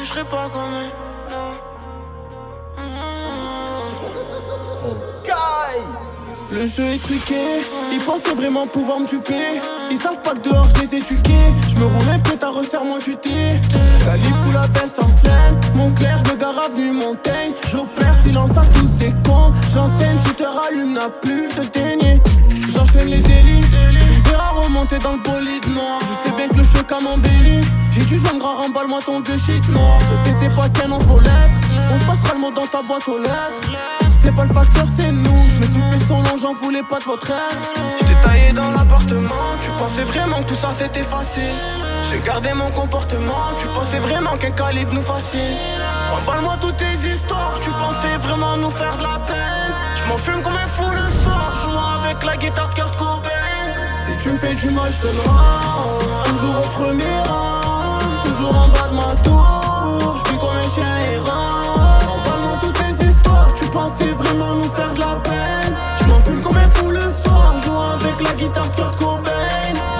je serai pas comme elle, non. Le jeu est truqué, ils pensaient vraiment pouvoir me duper. Ils savent pas que dehors je les ai éduqués. Je me roule un peu, t'as resserre-moi du thé. Calibre sous la veste en pleine. Mon clair, je me gare avenue Montaigne. J'opère silence à tous ces cons. J'enseigne, shooter allume, n'a plus de dénier. J'enchaîne les délits. Tu me verras remonter dans le bolide noir. Je sais bien que le choc a m'embellit. J'ai dû joindre à remballe-moi ton vieux shit noir. Ce fait c'est pas qu'un en faux lettres. On passera le mot dans ta boîte aux lettres. C'est pas le facteur, c'est nous. Je me suis fait son long, j'en voulais pas de votre aide. J't'ai taillé dans l'appartement. Tu pensais vraiment que tout ça c'était facile. J'ai gardé mon comportement. Tu pensais vraiment qu'un calibre nous fascine. Remballe-moi toutes tes histoires. Tu pensais vraiment nous faire de la peine. J'm'en fume comme un fou le soir, jouant avec la guitare de Kurt Cobain. Si tu me fais du mal, j'te le rends. Toujours au premier rang, toujours en bas de ma tour. J'vis comme un chien errant. Remballe-moi toutes tes histoires. Tu pensais vraiment nous faire de la peine. J'm'en fume comme un fou le soir, jouant avec la guitare de Kurt Cobain.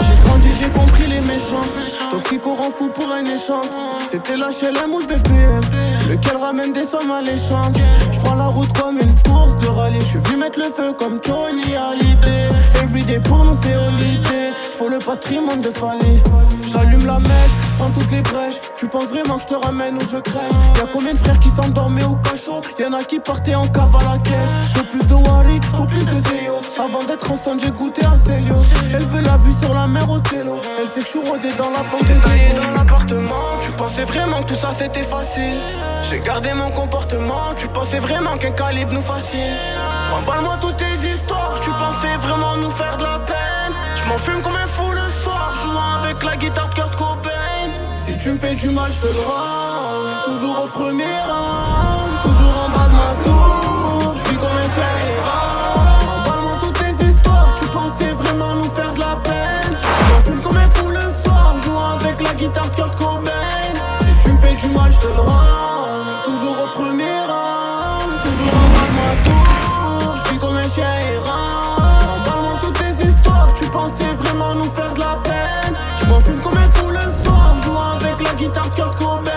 J'ai grandi, j'ai compris les méchants. Toxico rend fou pour un échange. C'était l'HLM ou le BPM, lequel ramène des sommes alléchantes. J'prends la route comme une course de rallye. J'suis venu mettre le feu comme Johnny Hallyday. Everyday pour nous c'est holiday. Faut le patrimoine de Fally. J'allume la mèche, j'prends toutes les brèches. Tu penses vraiment que j'te ramène où je crèche? Y'a combien de frères qui s'endormaient au cachot? Y'en a qui partaient en cave à la caisse. Faut plus de Wari, faut plus de Zéo. Avant d'être en stand j'ai goûté à Célio. Elle veut la vue sur la mer au télo. Elle sait que j'suis rodé dans la vente des taillé dans l'appartement. Tu pensais vraiment que tout ça c'était facile. J'ai gardé mon comportement. Tu pensais vraiment qu'un calibre nous fascine. Remballe-moi toutes tes histoires. Tu pensais vraiment nous faire de la peine. J'm'en fume comme un fou le soir, jouant avec la guitare de Kurt Cobain. Si tu me fais du mal, j'te le rends. Toujours au premier rang, toujours en bas de ma tour. J'vis comme un chien errant. Remballe-moi toutes tes histoires. Tu pensais vraiment nous faire de la peine. J'm'en fume comme un fou le soir, jouant avec la guitare de Kurt Cobain. Si tu me fais du mal, j'te le rends. Toujours au premier rang, toujours en bas de ma tour. J'vis comme un chien errant. Remballe-moi toutes tes histoires. Tu pensais vraiment nous faire de la peine. J'm'en fume comme un fou le soir, jouant avec la guitare de Kurt Cobain.